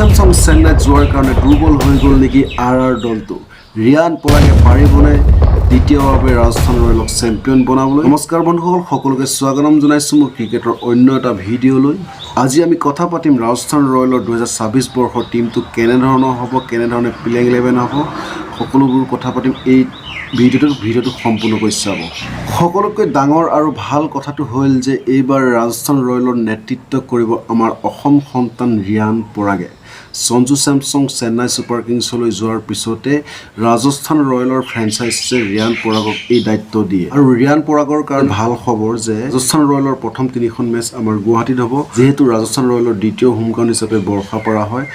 চেমছং চেন্নাইত যোৱাৰ কাৰণে দুৰ্বল হৈ গ'ল নেকি আৰ দলটো ৰিয়ান পৰাগে পাৰিবনে দ্বিতীয়বাৰে ৰাজস্থান ৰয়েলক চেম্পিয়ন বনাবলৈ নমস্কাৰ বন্ধুসকল সকলোকে স্বাগতম জনাইছোঁ মোৰ ক্ৰিকেটৰ অন্য এটা ভিডিঅ'লৈ আজি আমি কথা পাতিম ৰাজস্থান ৰয়েলৰ 2026 বৰ্ষৰ টিমটো কেনেধৰণৰ হ'ব কেনেধৰণে প্লেইং 11 হ'ব সকলোবোৰ কথা পাতিম এই ভিডিঅ'টো সম্পূৰ্ণকৈ চাব সকলোতকৈ ডাঙৰ আৰু ভাল কথাটো হ'ল যে এইবাৰ ৰাজস্থান ৰয়েলৰ নেতৃত্ব কৰিব আমাৰ অসম সন্তান ৰিয়ান পৰাগে সঞ্জু চেমছং চেন্নাই ছুপাৰ কিংছলৈ যোৱাৰ পিছতে ৰাজস্থান ৰয়েলৰ ফ্ৰেঞ্চাইজে ৰিয়ান পৰাগক এই দায়িত্ব দিয়ে আৰু ৰিয়ান পৰাগৰ কাৰণে ভাল খবৰ যে ৰাজস্থান ৰয়েলৰ প্ৰথম তিনিখন মেচ আমাৰ গুৱাহাটীত হ'ব যেহেতু ৰাজস্থান ৰয়েলৰ দ্বিতীয় হোম গ্ৰাউণ্ড হিচাপে বৰ্ষাপাৰা হয়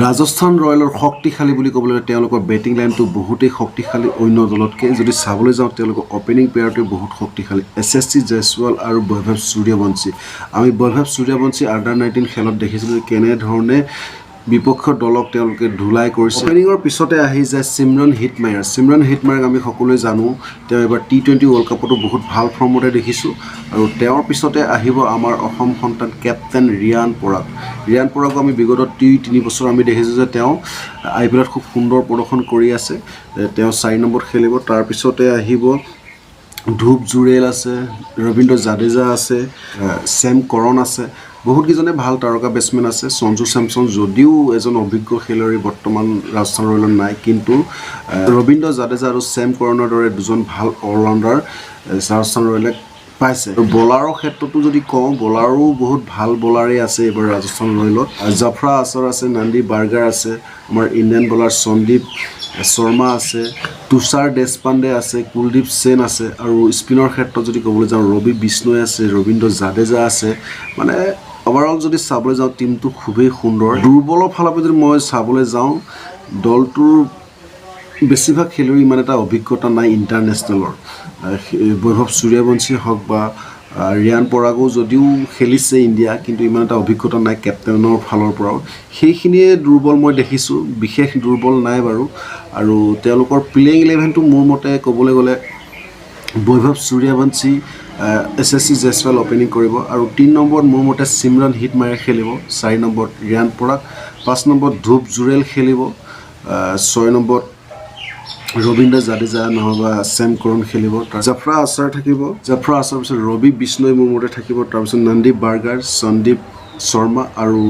ৰাজস্থান ৰয়েলৰ শক্তিশালী বুলি ক'বলৈ তেওঁলোকৰ বেটিং লাইনটো বহুতেই শক্তিশালী অন্য দলতকৈ যদি চাবলৈ যাওঁ তেওঁলোকৰ অপেনিং পেয়াৰটো বহুত শক্তিশালী এছ.এছ.চি. জয়ছৱাল আৰু বৈভৱ সূৰ্যবংশী আমি বৈভৱ সূৰ্যবংশী আণ্ডাৰ-19 খেলত দেখিছিলোঁ কেনেধৰণে বিপক্ষ দলক তেওঁলোকে ধুলাই কৰিছে অপেনিঙৰ পিছতে আহি যায় চিমৰন হিটমায়াৰক আমি সকলোৱে জানো তেওঁ এবাৰ T20 ৱৰ্ল্ড কাপতো বহুত ভাল ফৰ্মতে দেখিছোঁ আৰু তেওঁৰ পিছতে আহিব আমাৰ অসম সন্তান কেপ্টেইন ৰিয়ান পৰাগ আমি বিগত 3 বছৰ আমি দেখিছোঁ যে তেওঁ IPLত খুব সুন্দৰ প্ৰদৰ্শন কৰি আছে তেওঁ 4 নম্বৰত খেলিব তাৰপিছতে আহিব ধূপ জুৰেল আছে ৰবীন্দ্ৰ জাদেজা আছে চেম কৰণ আছে বহুত কিজনে ভাল তাৰকা বেটসমেন আছে সঞ্জু চেমছং যদিও এজন অভিজ্ঞ খেলুৱৈ বৰ্তমান ৰাজস্থান ৰয়েলত নাই কিন্তু ৰবীন্দ্ৰ জাদেজা আৰু চেম কৰণৰ দৰে দুজন ভাল অলৰাউণ্ডাৰ ৰাজস্থান ৰয়েলে পাইছে আৰু বলাৰৰ ক্ষেত্ৰতো যদি কওঁ বলাৰো বহুত ভাল বলাৰে আছে এবাৰ ৰাজস্থান ৰয়েলত জাফৰা আছাৰ আছে নন্দী বাৰ্গাৰ আছে আমাৰ ইণ্ডিয়ান বলাৰ সন্দীপ শৰ্মা আছে তুষাৰ দেশপাণ্ডে আছে কুলদীপ সেন আছে আৰু স্পিনৰ ক্ষেত্ৰত যদি ক'বলৈ যাওঁ ৰবি বিষ্ণই আছে ৰবীন্দ্ৰ জাদেজা আছে মানে ওভাৰঅল যদি চাবলৈ যাওঁ টিমটো খুবেই সুন্দৰ দুৰ্বলৰ ফালৰ পৰা যদি মই চাবলৈ যাওঁ দলটোৰ বেছিভাগ খেলুৱৈ ইমান এটা অভিজ্ঞতা নাই ইণ্টাৰনেশ্যনেলৰ বৈভৱ সূৰ্যবংশী হওক বা ৰিয়ান পৰাগো যদিও খেলিছে ইণ্ডিয়া কিন্তু ইমান এটা অভিজ্ঞতা নাই কেপ্টেইনৰ ফালৰ পৰাও সেইখিনিয়ে দুৰ্বল মই দেখিছোঁ বিশেষ দুৰ্বল নাই বাৰু আৰু তেওঁলোকৰ প্লেইং 11টো মোৰ মতে ক'বলৈ গ'লে বৈভৱ সূৰ্যবংশী এছ.এছ.চি. জয়ছৱাল অপেনিং কৰিব আৰু 3 নম্বৰত মোৰ মতে চিমৰন হিটমায়াৰে খেলিব 4 নম্বৰত ৰিয়ান পৰাগ 5 নম্বৰত ধূপ জুৰেল খেলিব 6 নম্বৰত ৰবীন্দ্ৰ জাদেজা নহবা চেম কৰণ খেলিব জাফৰা আছাৰ থাকিব জাফৰা আছাৰ পিছত ৰবি বিষ্ণই মোৰ মতে থাকিব তাৰপিছত নন্দী বাৰ্গাৰ সন্দীপ শৰ্মা আৰু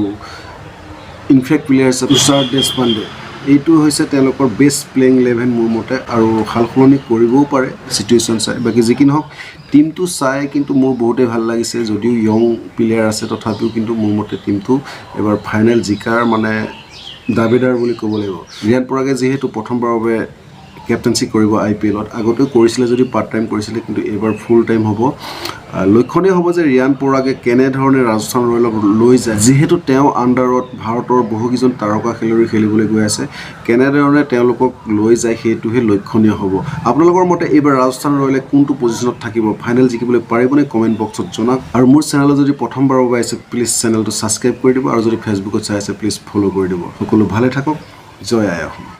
ইনফেক্ট প্লেয়াৰ আছে তুষাৰ দেশপাণ্ডে এইটো হৈছে তেওঁলোকৰ বেষ্ট প্লেইং 11 মোৰ মতে আৰু সাল সলনি কৰিবও পাৰে চিটুৱেশ্যন চাই বাকী যি কি নহওক টিমটো চাই কিন্তু মোৰ বহুতেই ভাল লাগিছে যদিও য়ং প্লেয়াৰ আছে তথাপিও কিন্তু মোৰ মতে টিমটো এবাৰ ফাইনেল জিকাৰ মানে দাবিদাৰ বুলি ক'ব লাগিব ৰিয়ান পৰাগে যিহেতু প্ৰথমবাৰৰ বাবে কেপ্টেইনশ্বিপ কৰিব IPLত আগতেও কৰিছিলে যদি পাৰ্ট টাইম কৰিছিলে কিন্তু এইবাৰ ফুল টাইম হ'ব লক্ষণেই হ'ব যে ৰিয়ান পৰাগে কেনেধৰণে ৰাজস্থান ৰয়েলক লৈ যায় যিহেতু তেওঁ আণ্ডাৰত ভাৰতৰ বহুকেইজন তাৰকা খেলুৱৈ খেলিবলৈ গৈ আছে কেনেধৰণে তেওঁলোকক লৈ যায় সেইটোহে লক্ষণীয় হ'ব আপোনালোকৰ মতে এইবাৰ ৰাজস্থান ৰয়েলে কোনটো পজিশ্যনত থাকিব ফাইনেল জিকিবলৈ পাৰিবনে কমেণ্ট বক্সত জনাওক আৰু মোৰ চেনেলত যদি প্ৰথমবাৰৰ বাবে আহিছে প্লিজ চেনেলটো ছাবস্ক্ৰাইব কৰি দিব আৰু যদি ফেচবুকত চাই আছে প্লিজ ফ'ল' কৰি দিব সকলো ভালে থাকক জয় আই অসম